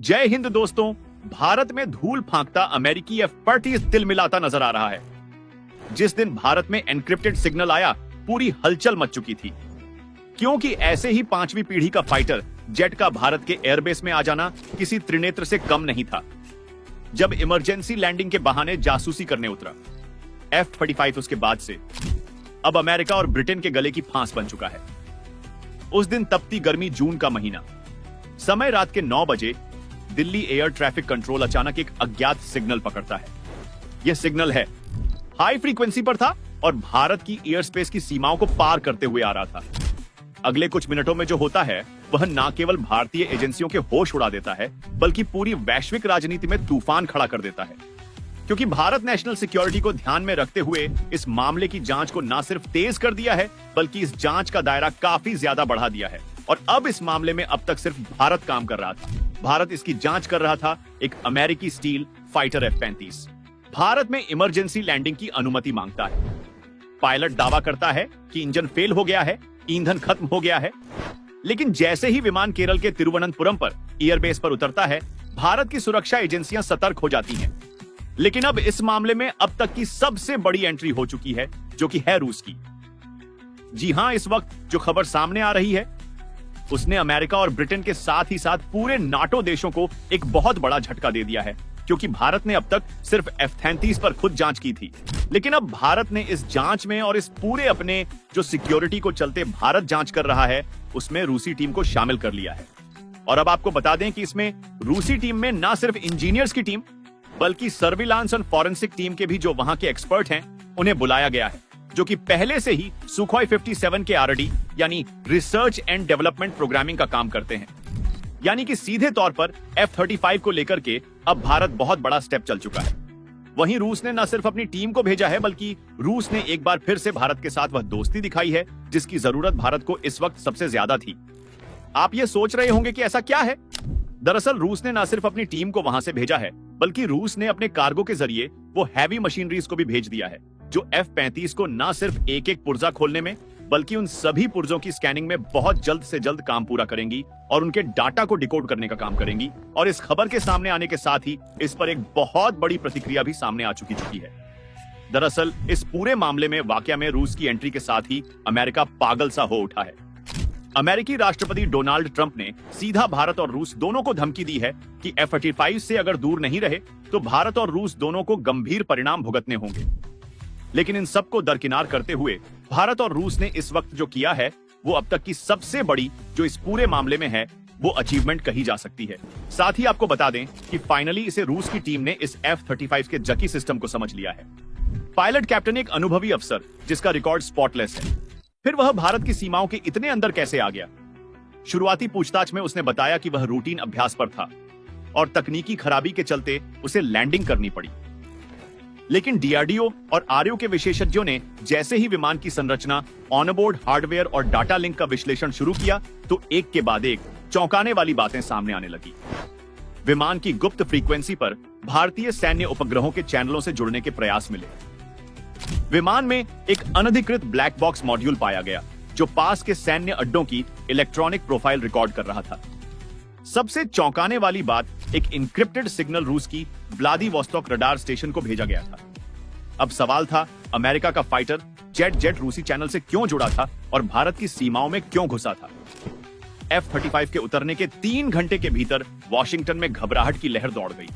जय हिंद दोस्तों। भारत में धूल फांकता अमेरिकी F-35 तिलमिलाता नजर आ रहा है। जिस दिन भारत में एन्क्रिप्टेड सिग्नल आया, पूरी हलचल मच चुकी थी, क्योंकि ऐसे ही 5वीं पीढ़ी का फाइटर जेट का भारत के एयरबेस में आ जाना किसी त्रिनेत्र से कम नहीं था। जब इमरजेंसी लैंडिंग के बहाने जासूसी करने उतरा, F-35 उसके बाद से अब अमेरिका और ब्रिटेन के गले की फांस बन चुका है। उस दिन तपती गर्मी जून का महीना, समय रात के 9 बजे दिल्ली एयर ट्रैफिक कंट्रोल अचानक एक अज्ञात सिग्नल पकड़ता है। यह सिग्नल है हाई फ्रीक्वेंसी पर था और भारत की एयर स्पेस की सीमाओं को पार करते हुए आ रहा था। अगले कुछ मिनटों में जो होता है वह न केवल भारतीय एजेंसियों के होश उड़ा देता है, बल्कि पूरी वैश्विक राजनीति में तूफान खड़ा कर देता है। क्योंकि भारत नेशनल सिक्योरिटी को ध्यान में रखते हुए इस मामले की जांच को न सिर्फ तेज कर दिया है, बल्कि इस जांच का दायरा काफी ज्यादा बढ़ा दिया है। और अब इस मामले में अब तक सिर्फ भारत काम कर रहा था। भारत इसकी जांच कर रहा था एक अमेरिकी स्टील फाइटर F-35। भारत में इमरजेंसी लैंडिंग की अनुमति मांगता है। पायलट दावा करता है कि इंजन फेल हो गया है, ईंधन खत्म हो गया है। लेकिन जैसे ही विमान केरल के तिरुवनंतपुरम पर एयरबेस पर उतरता है, भारत की सुरक्षा एजेंसियां सतर्क हो जाती हैं। लेकिन अब इस मामले में अब तक की सबसे बड़ी एंट्री हो चुकी है, जो कि है रूस की। जी हां, इस वक्त जो खबर सामने आ रही है उसने अमेरिका और ब्रिटेन के साथ ही साथ पूरे नाटो देशों को एक बहुत बड़ा झटका दे दिया है। क्योंकि भारत ने अब तक सिर्फ F-35 पर खुद जांच की थी, लेकिन अब भारत ने इस जांच में और इस पूरे अपने जो सिक्योरिटी को चलते भारत जांच कर रहा है, उसमें रूसी टीम को शामिल कर लिया है। और अब आपको बता दें कि इसमें रूसी टीम में न सिर्फ इंजीनियर्स की टीम, बल्कि सर्विलांस और फॉरेंसिक टीम के भी जो वहां के एक्सपर्ट हैं, उन्हें बुलाया गया है, जो कि पहले से ही सुखोई 57 के R&D यानी रिसर्च एंड डेवलपमेंट प्रोग्रामिंग का काम करते हैं। यानी कि सीधे तौर पर F-35 को लेकर के अब भारत बहुत बड़ा स्टेप चल चुका है। वहीं रूस ने न सिर्फ अपनी टीम को भेजा है, बल्कि रूस ने एक बार फिर से भारत के साथ वह दोस्ती दिखाई है जिसकी जरूरत भारत को इस वक्त सबसे ज्यादा थी। आप ये सोच रहे होंगे कि ऐसा क्या है? दरअसल रूस ने न सिर्फ अपनी टीम को वहां से भेजा है, बल्कि रूस ने अपने कार्गो के जरिए वो हैवी मशीनरीज को भी भेज दिया है, जो F-35 को न सिर्फ एक एक पुर्जा खोलने में, बल्कि उन सभी पुर्जों की स्कैनिंग में बहुत जल्द से जल्द काम पूरा करेंगी और उनके डाटा को डिकोड करने का काम करेंगी। और इस खबर के सामने आने के साथ ही इस पर एक बहुत बड़ी प्रतिक्रिया भी सामने आ चुकी है। दरअसल इस पूरे मामले में वाकया में रूस की एंट्री के साथ ही अमेरिका पागल सा हो उठा है। अमेरिकी राष्ट्रपति डोनाल्ड ट्रंप ने सीधा भारत और रूस दोनों को धमकी दी है कि F-35 से अगर दूर नहीं रहे तो भारत और रूस दोनों को गंभीर परिणाम भुगतने होंगे। लेकिन इन सबको दरकिनार करते हुए भारत और रूस ने इस वक्त जो किया है, वो अब तक की सबसे बड़ी जो इस पूरे मामले में है, वो अचीवमेंट कही जा सकती है। साथ ही आपको बता दें कि फाइनली इसे रूस की टीम ने इस F-35 के जकी सिस्टम को समझ लिया है। पायलट कैप्टन एक अनुभवी अफसर जिसका रिकॉर्ड स्पॉटलेस है, फिर वह भारत की सीमाओं के इतने अंदर कैसे आ गया? शुरुआती पूछताछ में उसने बताया कि वह रूटीन अभ्यास पर था और तकनीकी खराबी के चलते उसे लैंडिंग करनी पड़ी। लेकिन DRDO और RO के विशेषज्ञों ने जैसे ही विमान की संरचना, ऑनबोर्ड हार्डवेयर और डाटा लिंक का विश्लेषण शुरू किया, तो एक के बाद एक चौंकाने वाली बातें सामने आने लगी। विमान की गुप्त फ्रीक्वेंसी पर भारतीय सैन्य उपग्रहों के चैनलों से जुड़ने के प्रयास मिले। विमान में एक अनधिकृत ब्लैक बॉक्स मॉड्यूल पाया गया, जो पास के सैन्य अड्डों की इलेक्ट्रॉनिक प्रोफाइल रिकॉर्ड कर रहा था। सबसे चौंकाने वाली बात, एक इनक्रिप्टेड सिग्नल रूस की व्लादिवोस्तोक रडार स्टेशन को भेजा गया था। अब सवाल था, अमेरिका का फाइटर जेट रूसी चैनल से क्यों जुड़ा था और भारत की सीमाओं में क्यों घुसा था? F-35 के उतरने के 3 घंटे के भीतर वॉशिंगटन में घबराहट की लहर दौड़ गई।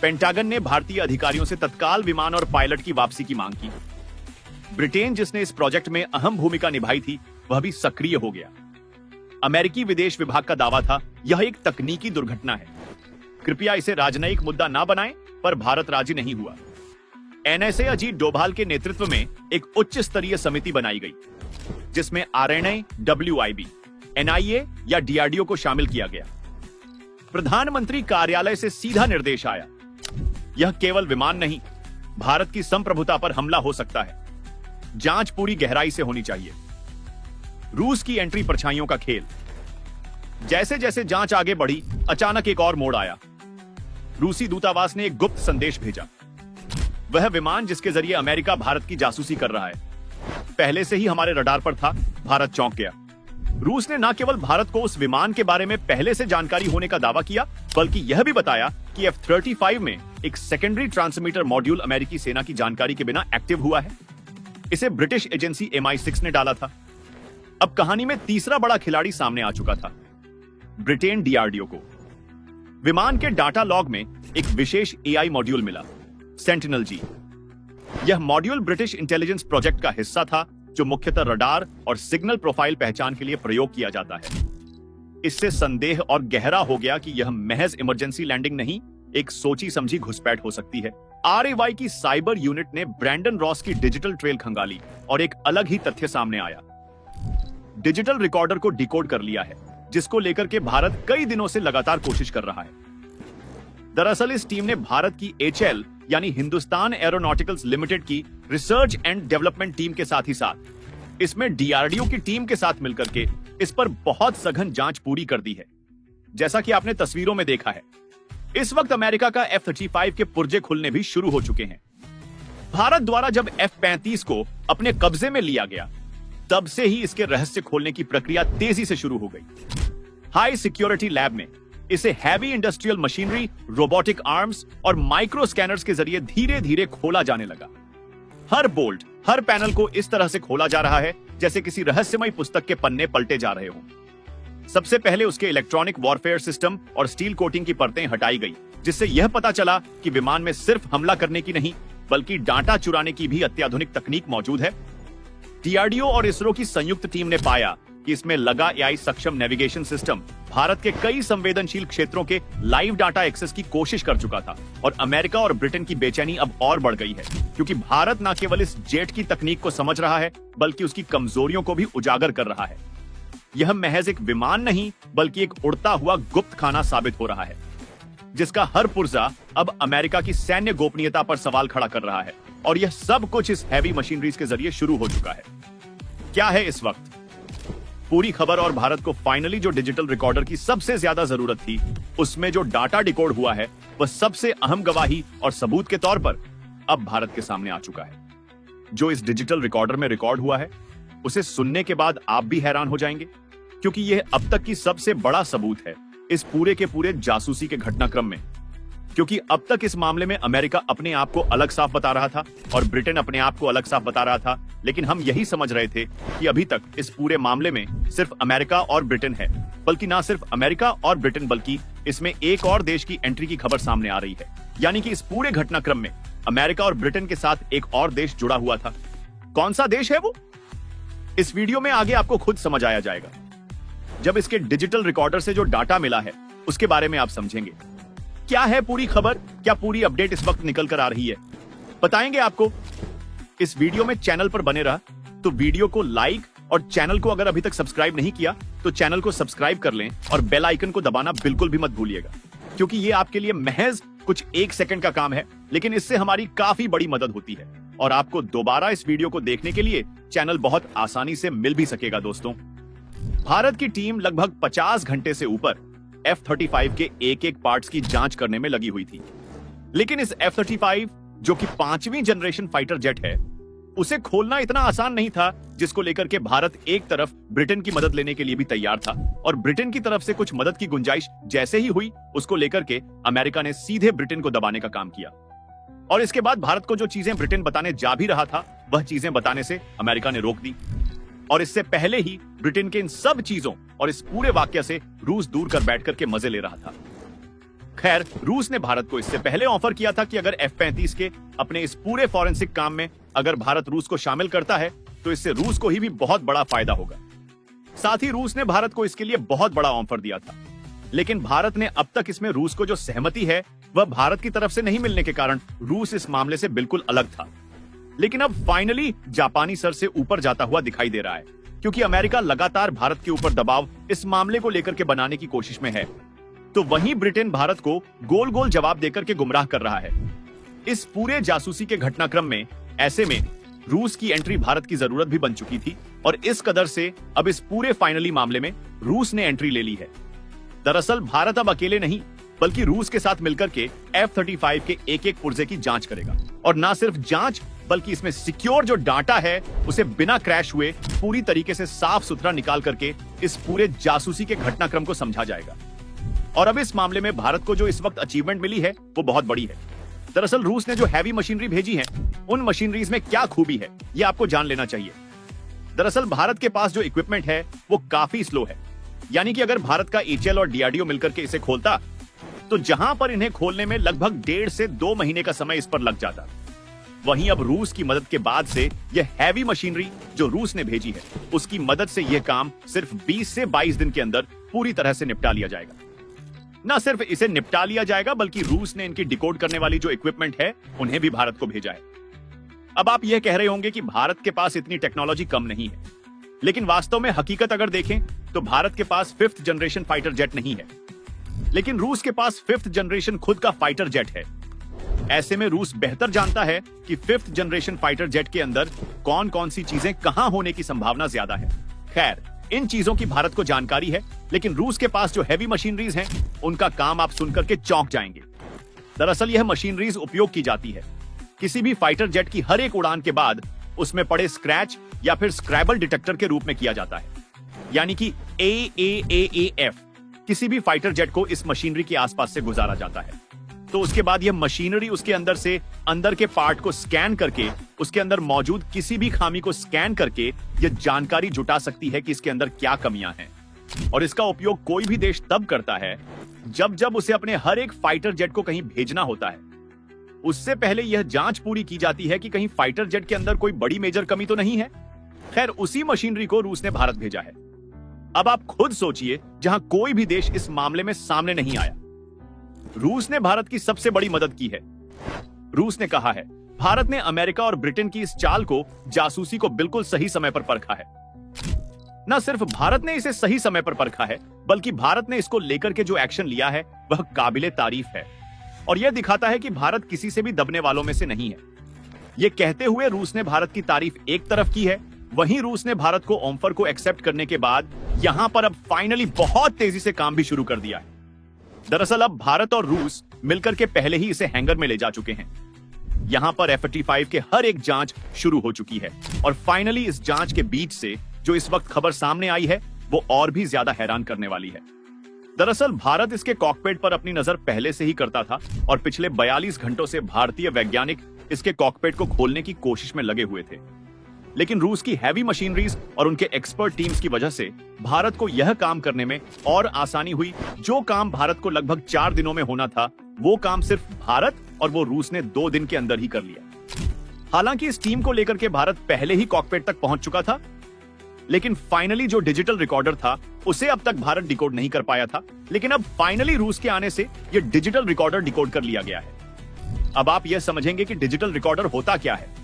पेंटागन ने भारतीय अधिकारियों से तत्काल विमान और पायलट की वापसी की मांग की। ब्रिटेन, जिसने इस प्रोजेक्ट में अहम भूमिका निभाई थी, वह भी सक्रिय हो गया। अमेरिकी विदेश विभाग का दावा था, यह एक तकनीकी दुर्घटना है, कृपया इसे राजनयिक मुद्दा ना बनाएं, पर भारत राजी नहीं हुआ। NSA अजीत डोभाल के नेतृत्व में एक उच्च स्तरीय समिति बनाई गई, जिसमें RNA, WIB, NIA या DRDO को शामिल किया गया। प्रधानमंत्री कार्यालय से सीधा निर्देश आया, यह केवल विमान नहीं, भारत की संप्रभुता पर हमला हो सकता है। जांच पूरी गहराई से होनी चाहिए। रूस की एंट्री परछाइयों का खेल। जैसे जैसे जांच आगे बढ़ी, अचानक एक और मोड़ आया। रूसी दूतावास ने एक गुप्त संदेश भेजा। वह विमान जिसके जरिए अमेरिका भारत की जासूसी कर रहा है, पहले से ही हमारे रडार पर था। भारत चौंक गया। रूस ने न केवल भारत को उस विमान के बारे में पहले से जानकारी होने का दावा किया, बल्कि यह भी बताया कि F-35 में एक सेकेंडरी ट्रांसमीटर मॉड्यूल अमेरिकी सेना की जानकारी के बिना एक्टिव हुआ है। इसे ब्रिटिश एजेंसी MI6 ने डाला था। अब कहानी में तीसरा बड़ा खिलाड़ी सामने आ चुका था, ब्रिटेन DRDO को। विमान के डाटा लॉग में एक विशेष AI मॉड्यूल मिला, सेंटिनल G। यह मॉड्यूल ब्रिटिश इंटेलिजेंस प्रोजेक्ट का हिस्सा था, जो मुख्यतः रडार और सिग्नल प्रोफाइल पहचान के लिए प्रयोग किया जाता है। इससे संदेह और गहरा हो गया कि यह महज इमरजेंसी लैंडिंग नहीं, एक सोची समझी घुसपैठ हो सकती है। RAY की साइबर यूनिट ने ब्रैंडन रॉस की डिजिटल ट्रेल खंगाली और एक अलग ही तथ्य सामने आया। डिजिटल रिकॉर्डर को डिकोड कर लिया है, जिसको लेकर के भारत कई दिनों से लगातार कोशिश कर रहा है। दरअसल इस टीम ने भारत की HL यानी हिंदुस्तान एरोनॉटिकल्स लिमिटेड की रिसर्च एंड डेवलपमेंट टीम के साथ ही साथ इसमें DRDO की टीम के साथ मिलकर के इस पर बहुत सघन जांच पूरी कर दी है। जैसा कि आपने तस्वीरों में देखा है, इस वक्त अमेरिका का F-35 के पुर्जे खुलने भी शुरू हो चुके हैं। भारत द्वारा जब F-35 को अपने कब्जे में लिया गया, तब से ही इसके रहस्य खोलने की प्रक्रिया तेजी से शुरू हो गई। हाई सिक्योरिटी लैब में इसे heavy industrial machinery, robotic arms और माइक्रो स्कैनर्स के जरिए धीरे धीरे खोला जाने लगा। हर बोल्ट, हर पैनल को इस तरह से खोला जा रहा है जैसे किसी रहस्यमय पुस्तक के पन्ने पलटे जा रहे हों। सबसे पहले उसके इलेक्ट्रॉनिक वॉरफेयर सिस्टम और स्टील कोटिंग की परतें हटाई गई, जिससे यह पता चला कि विमान में सिर्फ हमला करने की नहीं, बल्कि डाटा चुराने की भी अत्याधुनिक तकनीक मौजूद है। DRDO और इसरो की संयुक्त टीम ने पाया कि इसमें लगा AI सक्षम नेविगेशन सिस्टम भारत के कई संवेदनशील क्षेत्रों के लाइव डाटा एक्सेस की कोशिश कर चुका था, और अमेरिका और ब्रिटेन की बेचैनी अब और बढ़ गई है, क्योंकि भारत न केवल इस जेट की तकनीक को समझ रहा है, बल्कि उसकी कमजोरियों को भी उजागर कर रहा है। यह महज एक विमान नहीं, बल्कि एक उड़ता हुआ गुप्त खाना साबित हो रहा है, जिसका हर पुर्जा अब अमेरिका की सैन्य गोपनीयता पर सवाल खड़ा कर रहा है। और यह सब कुछ इस हैवी मशीनरीज के जरिए शुरू हो चुका है। क्या है इस वक्त पूरी खबर, और भारत को फाइनली जो डिजिटल रिकॉर्डर की सबसे ज्यादा जरूरत थी, उसमें जो डाटा डिकोड हुआ है, वह सबसे अहम गवाही और सबूत के तौर पर अब भारत के सामने आ चुका है। जो इस डिजिटल रिकॉर्डर में रिकॉर्ड हुआ है, उसे सुनने के बाद आप भी हैरान हो जाएंगे, क्योंकि यह अब तक की सबसे बड़ा सबूत है इस पूरे के पूरे जासूसी के घटनाक्रम में। क्योंकि अब तक इस मामले में अमेरिका अपने आप को अलग साफ बता रहा था और ब्रिटेन अपने आप को अलग साफ बता रहा था, लेकिन हम यही समझ रहे थे कि अभी तक इस पूरे मामले में सिर्फ अमेरिका और ब्रिटेन है। बल्कि ना सिर्फ अमेरिका और ब्रिटेन, बल्कि इसमें एक और देश की एंट्री की खबर सामने आ रही है। यानी कि इस पूरे घटनाक्रम में अमेरिका और ब्रिटेन के साथ एक और देश जुड़ा हुआ था। कौन सा देश है वो? इस वीडियो में आगे आपको खुद समझ आया जाएगा। जब इसके डिजिटल रिकॉर्डर से जो डाटा मिला है, उसके बारे में आप समझेंगे। क्या है पूरी खबर, क्या पूरी अपडेट इस वक्त निकल कर आ रही है, बताएंगे आपको। इस वीडियो में चैनल पर बने रहा तो वीडियो को लाइक, और चैनल को अगर अभी तक सब्सक्राइब नहीं किया तो चैनल को सब्सक्राइब कर लें, और बेल आइकन को दबाना बिल्कुल भी मत भूलिएगा, क्योंकि ये आपके लिए महज कुछ 1 सेकंड का काम है, लेकिन इससे हमारी काफी बड़ी मदद होती है। और आपको दोबारा इस वीडियो को देखने के लिए चैनल बहुत आसानी से मिल भी सकेगा। दोस्तों, भारत की टीम लगभग 50 घंटे से ऊपर F-35 के एक एक पार्ट्स की जांच करने में लगी हुई थी। लेकिन इस F-35, जो कि 5वीं जनरेशन फाइटर जेट है, उसे खोलना इतना आसान नहीं था, जिसको लेकर के भारत एक तरफ ब्रिटेन की मदद लेने के लिए भी तैयार था, और ब्रिटेन की तरफ से कुछ मदद की गुंजाइश जैसे ही हुई, उसको लेकर के अमेरिका ने सीधे ब्रिटेन को दबाने का काम किया। और इसके बाद भारत को जो चीजें ब्रिटेन बताने जा भी रहा था, वह चीजें बताने से अमेरिका ने रोक दी। और इससे पहले ही ब्रिटेन के इन सब चीजों और इस पूरे वाकया से रूस दूर कर बैठ करके मजे ले रहा था। खैर, रूस ने भारत को इससे पहले ऑफर किया था कि अगर F-35 के अपने इस पूरे फॉरेंसिक काम में अगर भारत रूस को शामिल करता है, तो इससे रूस को ही भी बहुत बड़ा फायदा होगा। साथ ही रूस ने भारत को इसके लिए बहुत बड़ा ऑफर दिया था। लेकिन भारत ने अब तक इसमें रूस को जो सहमति है, वह भारत की तरफ से नहीं मिलने के कारण रूस इस मामले से बिल्कुल अलग था। लेकिन अब फाइनली जापानी सर से ऊपर जाता हुआ दिखाई दे रहा है, क्योंकि अमेरिका लगातार भारत के ऊपर दबाव इस मामले को लेकर के बनाने की कोशिश में है, तो वहीं ब्रिटेन भारत को गोल गोल जवाब देकर के गुमराह कर रहा है। इस पूरे जासूसी के घटनाक्रम में ऐसे में रूस की एंट्री भारत की जरूरत भी बन चुकी थी, और इस कदर से अब इस पूरे फाइनली मामले में रूस ने एंट्री ले ली है। दरअसल भारत अब अकेले नहीं, बल्कि रूस के साथ मिलकर के F-35 के एक एक पुर्जे की जांच करेगा, और ना सिर्फ जांच, बल्कि इसमें सिक्योर जो डाटा है उसे बिना क्रैश हुए पूरी तरीके से साफ सुथरा निकाल करके इस पूरे जासूसी के घटनाक्रम को समझा जाएगा। और अब इस मामले में भारत को जो इस वक्त अचीवमेंट मिली है वो बहुत बड़ी है। दरअसल रूस ने जो हैवी मशीनरी भेजी है, उन मशीनरीज में क्या खूबी है ये आपको जान लेना चाहिए। दरअसल भारत के पास जो इक्विपमेंट है वो काफी स्लो है, यानी कि अगर भारत का एचएएल और डीआरडीओ मिलकर के इसे खोलता तो जहां पर इन्हें खोलने में लगभग 1.5 से 2 महीने का समय इस पर लग जाता, वहीं अब रूस की मदद के बाद से यह हैवी मशीनरी जो रूस ने भेजी है उसकी मदद से यह काम सिर्फ 20 से 22 दिन के अंदर पूरी तरह से निपटा लिया जाएगा। न सिर्फ इसे निपटा लिया जाएगा बल्कि रूस ने इनकी डिकोड करने वाली जो इक्विपमेंट है उन्हें भी भारत को भेजा है। अब आप यह कह रहे होंगे कि भारत के पास इतनी टेक्नोलॉजी कम नहीं है, लेकिन वास्तव में हकीकत अगर देखें तो भारत के पास 5th जनरेशन फाइटर जेट नहीं है, लेकिन रूस के पास 5th जनरेशन खुद का फाइटर जेट है। ऐसे में रूस बेहतर जानता है कि 5th जनरेशन फाइटर जेट के अंदर कौन कौन सी चीजें कहां होने की संभावना ज्यादा है। खैर, इन चीजों की भारत को जानकारी है, लेकिन रूस के पास जो हैवी मशीनरीज हैं उनका काम आप सुनकर के चौंक जाएंगे। दरअसल यह मशीनरीज उपयोग की जाती है किसी भी फाइटर जेट की हर एक उड़ान के बाद उसमें पड़े स्क्रैच या फिर स्क्रैबल डिटेक्टर के रूप में किया जाता है, यानी कि AAAAF किसी भी फाइटर जेट को इस मशीनरी के आसपास से गुजारा जाता है। तो उसके बाद यह मशीनरी उसके अंदर से अंदर के पार्ट को स्कैन करके उसके अंदर मौजूद किसी भी खामी को स्कैन करके यह जानकारी जुटा सकती है कि इसके अंदर क्या कमियां हैं। और इसका उपयोग कोई भी देश तब करता है जब जब उसे अपने हर एक फाइटर जेट को कहीं भेजना होता है। उससे पहले यह जांच पूरी की जाती है कि कहीं फाइटर जेट के अंदर कोई बड़ी मेजर कमी तो नहीं है। खैर, उसी मशीनरी को रूस ने भारत भेजा है। अब आप खुद सोचिए, जहां कोई भी देश इस मामले में सामने नहीं आया, रूस ने भारत की सबसे बड़ी मदद की है। रूस ने कहा है भारत ने अमेरिका और ब्रिटेन की इस चाल को, जासूसी को बिल्कुल सही समय पर परखा है। न सिर्फ भारत ने इसे सही समय पर परखा है, बल्कि भारत ने इसको लेकर के जो एक्शन लिया है वह काबिले तारीफ है। और यह दिखाता है कि भारत किसी से भी दबने वालों में से नहीं है। यह कहते हुए रूस ने भारत की तारीफ एक तरफ की है, वहीं रूस ने भारत को ओम्फर को एक्सेप्ट करने के बाद यहां पर अब फाइनली बहुत तेजी से काम भी शुरू कर दिया है। दरअसल अब भारत और रूस मिलकर के पहले ही इसे हैंगर में ले जा चुके हैं। यहां पर F-35 के हर एक जांच शुरू हो चुकी है और फाइनली इस जांच के बीच से जो इस वक्त खबर सामने आई है वो और भी ज्यादा हैरान करने वाली है। दरअसल भारत इसके कॉकपिट पर अपनी नजर पहले से ही करता था और पिछले 42 घंटों से भारतीय वैज्ञानिक इसके कॉकपिट को खोलने की कोशिश में लगे हुए थे। लेकिन रूस की हैवी मशीनरीज और उनके एक्सपर्ट टीम्स की वजह से भारत को यह काम करने में और आसानी हुई। जो काम भारत को लगभग 4 दिनों में होना था, वो काम सिर्फ भारत और वो रूस ने 2 दिन के अंदर ही कर लिया। हालांकि इस टीम को लेकर के भारत पहले ही कॉकपिट तक पहुंच चुका था, लेकिन फाइनली जो डिजिटल रिकॉर्डर था उसे अब तक भारत डिकोड नहीं कर पाया था। लेकिन अब फाइनली रूस के आने से यह डिजिटल रिकॉर्डर डिकोड कर लिया गया है। अब आप यह समझेंगे कि डिजिटल रिकॉर्डर होता क्या है।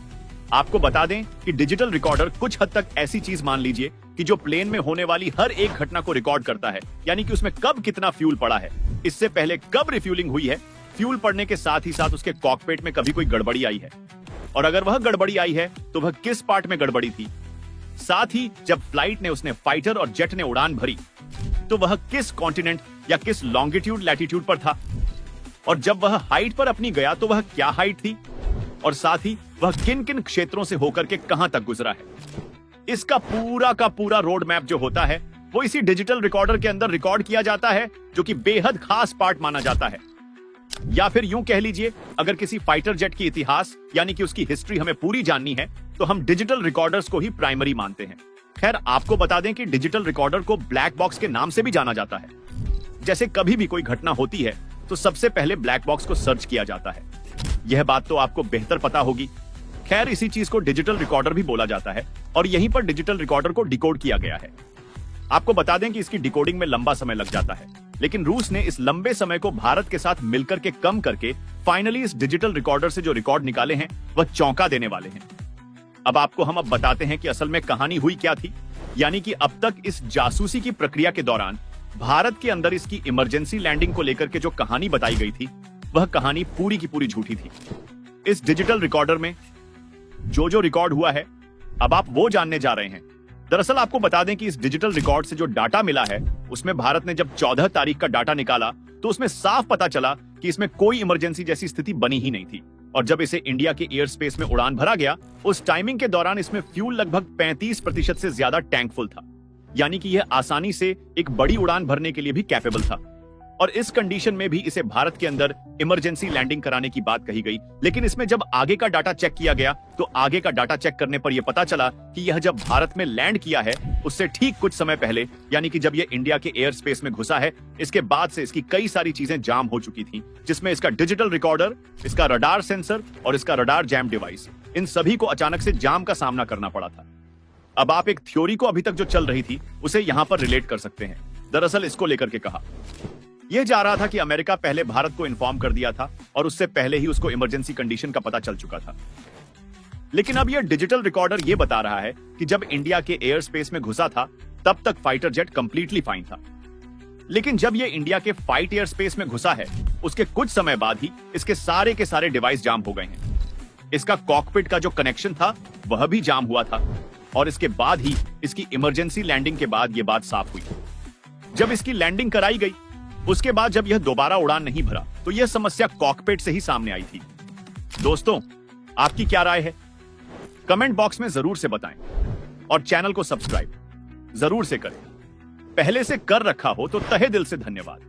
आपको बता दें कि डिजिटल रिकॉर्डर कुछ हद तक ऐसी चीज मान लीजिए कि जो प्लेन में होने वाली हर एक घटना को रिकॉर्ड करता है, यानी कि उसमें कब कितना फ्यूल पड़ा है, इससे पहले कब रिफ्यूलिंग हुई है, फ्यूल पड़ने के साथ ही साथ उसके कॉकपिट में कभी कोई गड़बड़ी आई है, और अगर वह गड़बड़ी आई है तो वह किस पार्ट में गड़बड़ी थी, साथ ही जब फ्लाइट ने उसने फाइटर और जेट ने उड़ान भरी तो वह किस कॉन्टिनेंट या किस लॉन्गिट्यूड लैटिट्यूड पर था, और जब वह हाइट पर अपनी गया तो वह क्या हाइट थी, और साथ ही वह किन किन क्षेत्रों से होकर के कहां तक गुजरा है। इसका पूरा का पूरा रोड मैप जो होता है वो इसी डिजिटल रिकॉर्डर के अंदर रिकॉर्ड किया जाता है, जो कि बेहद खास पार्ट माना जाता है। या फिर यूं कह लीजिए, अगर किसी फाइटर जेट की इतिहास यानी कि उसकी हिस्ट्री हमें पूरी जाननी है तो हम डिजिटल रिकॉर्डर्स को ही प्राइमरी मानते हैं। खैर, आपको बता दें कि डिजिटल रिकॉर्डर को ब्लैक बॉक्स के नाम से भी जाना जाता है। जैसे कभी भी कोई घटना होती है तो सबसे पहले ब्लैक बॉक्स को सर्च किया जाता है। यह बात तो आपको बेहतर पता होगी। खैर, इसी चीज को डिजिटल रिकॉर्डर भी बोला जाता है और यहीं पर डिजिटल रिकॉर्डर को डिकोड किया गया है। आपको बता दें कि इसकी डिकोडिंग में लंबा समय लग जाता है, लेकिन रूस ने इस लंबे समय को भारत के साथ मिलकर के कम करके फाइनली इस डिजिटल रिकॉर्डर से जो रिकॉर्ड निकाले हैं वह चौंका देने वाले हैं। अब आपको हम बताते हैं कि असल में कहानी हुई क्या थी। यानी कि अब तक इस जासूसी की प्रक्रिया के दौरान भारत के अंदर इसकी इमरजेंसी लैंडिंग को लेकर के जो कहानी बताई गई थी वह कहानी पूरी की पूरी झूठी थी। इस डिजिटल रिकॉर्डर में जो रिकॉर्ड हुआ है अब आप वो जानने जा रहे हैं। दरअसल आपको बता दें कि इस डिजिटल रिकॉर्ड से जो डाटा मिला है उसमें भारत ने जब 14 तारीख का डाटा निकाला तो उसमें साफ पता चला कि इसमें कोई इमरजेंसी जैसी स्थिति बनी ही नहीं थी। और जब इसे इंडिया के एयर स्पेस में उड़ान भरा गया, उस टाइमिंग के दौरान इसमें फ्यूल लगभग 35% से ज्यादा टैंक फुल था, यानी कि यह आसानी से एक बड़ी उड़ान भरने के लिए भी कैपेबल था। और इस कंडीशन में भी इसे भारत के अंदर इमरजेंसी लैंडिंग कराने की बात कही गई। लेकिन इसमें जब आगे का डाटा चेक किया गया तो आगे का डाटा चेक करने पर यह पता चला कि यह जब भारत में लैंड किया है उससे ठीक कुछ समय पहले, यानी कि जब यह इंडिया के एयर स्पेस में घुसा है, इसके बाद से इसकी कई सारी चीजें जाम हो चुकी थी, जिसमें इसका डिजिटल रिकॉर्डर, इसका रडार सेंसर और इसका रडार जैम डिवाइस, इन सभी को अचानक से जाम का सामना करना पड़ा था। अब आप एक थ्योरी को अभी तक जो चल रही थी उसे यहां पर रिलेट कर सकते हैं। दरअसल इसको लेकर के कहा यह जा रहा था कि अमेरिका पहले भारत को इन्फॉर्म कर दिया था और उससे पहले ही उसको इमरजेंसी कंडीशन का पता चल चुका था। लेकिन अब यह डिजिटल रिकॉर्डर यह बता रहा है कि जब इंडिया के एयर स्पेस में घुसा था तब तक फाइटर जेट कंप्लीटली फाइन था। लेकिन जब यह इंडिया के फाइट एयर स्पेस में घुसा है उसके कुछ समय बाद ही इसके सारे के सारे डिवाइस जाम हो गए हैं। इसका कॉकपिट का जो कनेक्शन था वह भी जाम हुआ था और इसके बाद ही इसकी इमरजेंसी लैंडिंग के बाद यह बात साफ हुई। जब इसकी लैंडिंग कराई गई उसके बाद जब यह दोबारा उड़ान नहीं भरा तो यह समस्या कॉकपिट से ही सामने आई थी। दोस्तों, आपकी क्या राय है? कमेंट बॉक्स में जरूर से बताएं और चैनल को सब्सक्राइब जरूर से करें। पहले से कर रखा हो तो तहे दिल से धन्यवाद।